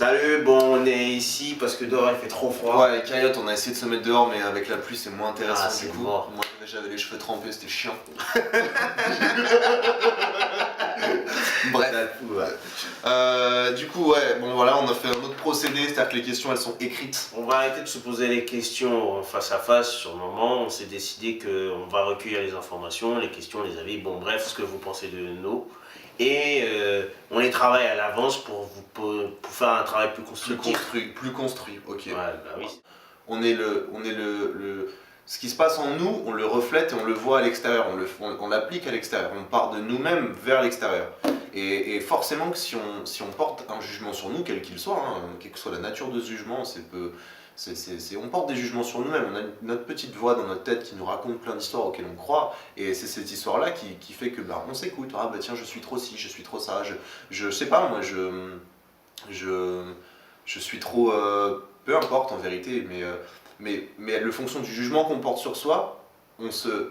Salut, bon, on est ici parce que dehors il fait trop froid. Ouais, avec Kayot, on a essayé de se mettre dehors, mais avec la pluie c'est moins intéressant Ah, du coup. mort. Moi j'avais les cheveux trempés, c'était chiant. Bref. Du coup, ouais, bon voilà, on a fait un autre procédé, c'est-à-dire que les questions elles sont écrites. On va arrêter de se poser les questions face à face sur le moment. On s'est décidé qu'on va recueillir les informations, les questions, les avis, bon bref, ce que vous pensez de nous. Et on les travaille à l'avance pour faire un travail plus constructif. Plus construit, ok. Ouais, bah oui. Ce qui se passe en nous, on le reflète et on le voit à l'extérieur, on l'applique à l'extérieur, on part de nous-mêmes vers l'extérieur. Et forcément que si on porte un jugement sur nous, quel qu'il soit, hein, quelle que soit la nature de ce jugement, on porte des jugements sur nous-mêmes, on a notre petite voix dans notre tête qui nous raconte plein d'histoires auxquelles on croit, et c'est cette histoire-là qui fait que bah, on s'écoute, ah bah tiens je suis trop ci, je suis trop ça, je sais pas moi, je suis trop... peu importe en vérité, mais le fonction du jugement qu'on porte sur soi, on se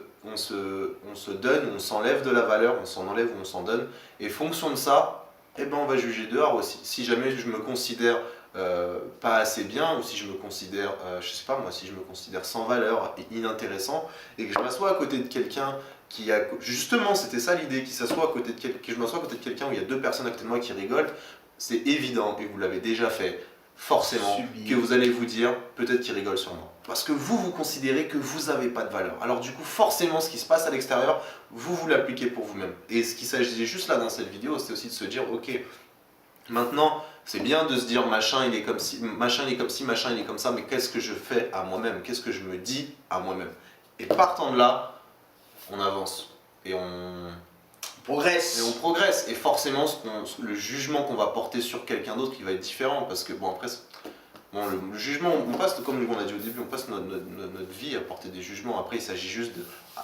donne, on s'enlève de la valeur, on s'en enlève ou on s'en donne, et fonction de ça, eh ben on va juger dehors aussi. Si jamais je me considère pas assez bien, ou si je me considère, je sais pas moi, si je me considère sans valeur et inintéressant, et que je m'assois à côté de quelqu'un qui a... Justement, c'était ça l'idée, que je m'assois à côté de quelqu'un où il y a deux personnes à côté de moi qui rigolent, c'est évident, et vous l'avez déjà fait, forcément, que vous allez vous dire, peut-être qu'il rigole sur moi. Parce que vous considérez que vous n'avez pas de valeur. Alors du coup, forcément, ce qui se passe à l'extérieur, vous l'appliquez pour vous-même. Et ce qu'il s'agissait juste là dans cette vidéo, c'est aussi de se dire, ok, maintenant, c'est bien de se dire, machin il est comme ci, machin il est comme ci, machin il est comme ça, mais qu'est-ce que je fais à moi-même? Qu'est-ce que je me dis à moi-même? Et partant de là, on avance. Et on progresse. Et forcément, le jugement qu'on va porter sur quelqu'un d'autre qui va être différent. Parce que, bon, après, bon, le jugement, on passe, comme on a dit au début, on passe notre vie à porter des jugements. Après, il s'agit juste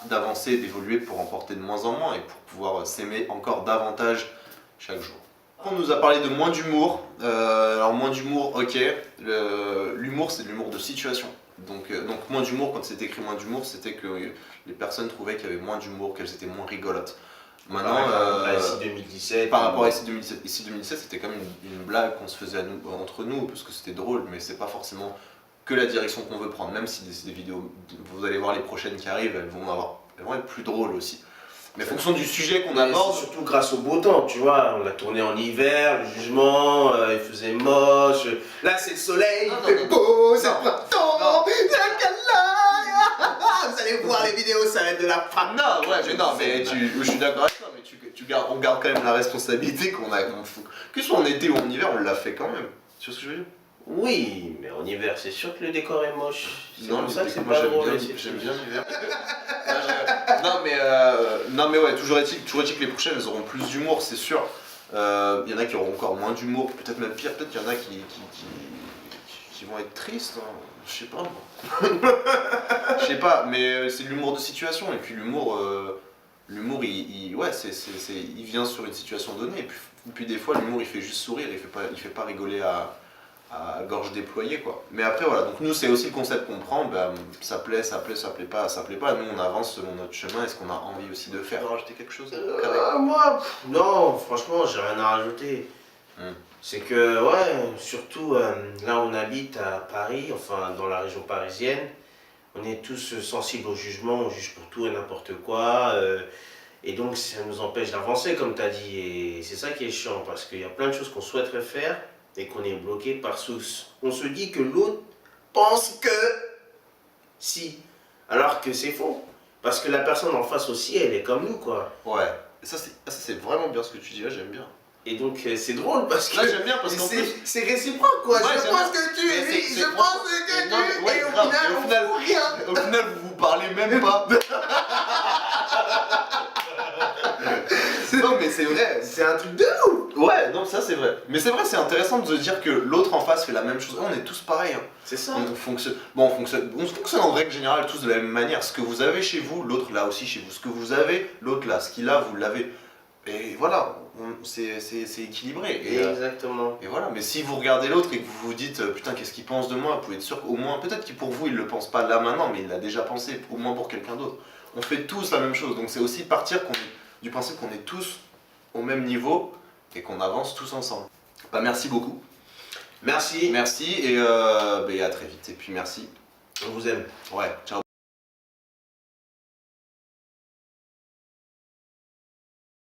d'avancer, d'évoluer pour en porter de moins en moins et pour pouvoir s'aimer encore davantage chaque jour. On nous a parlé de moins d'humour. Alors, moins d'humour, ok. L'humour, c'est de l'humour de situation. Donc moins d'humour, quand c'était écrit moins d'humour, c'était que les personnes trouvaient qu'il y avait moins d'humour, qu'elles étaient moins rigolotes. Maintenant, par rapport à ici 2017. Par rapport à ici 2017, c'était comme une blague qu'on se faisait entre nous, parce que c'était drôle, mais c'est pas forcément que la direction qu'on veut prendre. Même si des vidéos, vous allez voir les prochaines qui arrivent, elles vont être plus drôles aussi. Mais en fonction du sujet qu'on aborde... Surtout grâce au beau temps, tu vois, on a tourné en hiver, le jugement, il faisait moche, là c'est le soleil, il fait beau, c'est le printemps, c'est la cala. Vous allez voir les vidéos, ça va être de la frappe. Non, ouais, mais je suis d'accord avec toi, mais on garde quand même la responsabilité qu'on a. Que ce soit en été ou en hiver, on l'a fait quand même. Tu vois ce que je veux dire? Oui, mais en hiver, c'est sûr que le décor est moche. C'est Non, pour ça que c'est moi pas drôle. j'aime bien l'hiver. Non mais ouais, toujours est-il que les prochaines elles auront plus d'humour, c'est sûr. Il y en a qui auront encore moins d'humour, peut-être même pire, peut-être qu'il y en a qui vont être tristes, hein. Je sais pas moi. Je sais pas, mais c'est de l'humour de situation, et puis l'humour, il vient sur une situation donnée, et puis des fois l'humour il fait juste sourire, il fait pas rigoler à gorge déployée quoi. Mais après voilà, donc nous c'est aussi le concept qu'on prend, ben, ça plaît pas, nous on avance selon notre chemin, et ce qu'on a envie aussi de faire. Rajouter quelque chose Moi, non, franchement, j'ai rien à rajouter. C'est que, ouais, surtout là on habite à Paris, enfin dans la région parisienne, on est tous sensibles au jugement, on juge pour tout et n'importe quoi, et donc ça nous empêche d'avancer comme tu as dit, et c'est ça qui est chiant, parce qu'il y a plein de choses qu'on souhaiterait faire, et qu'on est bloqué par sous. On se dit que l'autre pense que si, alors que c'est faux, parce que la personne en face aussi, elle est comme nous, quoi. Ouais, et ça c'est vraiment bien ce que tu dis là, j'aime bien. Et donc c'est drôle parce que là j'aime bien parce que c'est réciproque quoi, ouais, je pense que tu es, je pense que tu es, et au final on fout rien. Au final vous parlez même pas. Non mais c'est vrai, c'est un truc de ouf. Ouais, non ça c'est vrai. Mais c'est vrai, c'est intéressant de se dire que l'autre en face fait la même chose. On est tous pareils. Hein. C'est ça. On fonctionne en règle générale tous de la même manière. Ce que vous avez chez vous, l'autre l'a aussi chez vous. Ce que vous avez, l'autre l'a. Ce qu'il a, vous l'avez. Et voilà, c'est équilibré. Exactement. Et voilà, mais si vous regardez l'autre et que vous vous dites putain qu'est-ce qu'il pense de moi, vous pouvez être sûr qu'au moins, peut-être que pour vous il le pense pas là maintenant, mais il l'a déjà pensé, au moins pour quelqu'un d'autre. On fait tous la même chose, donc c'est aussi partir du principe qu'on est tous au même niveau et qu'on avance tous ensemble. Bah merci beaucoup. Merci, Merci et à très vite. Et puis merci. on vous aime. Ouais, ciao.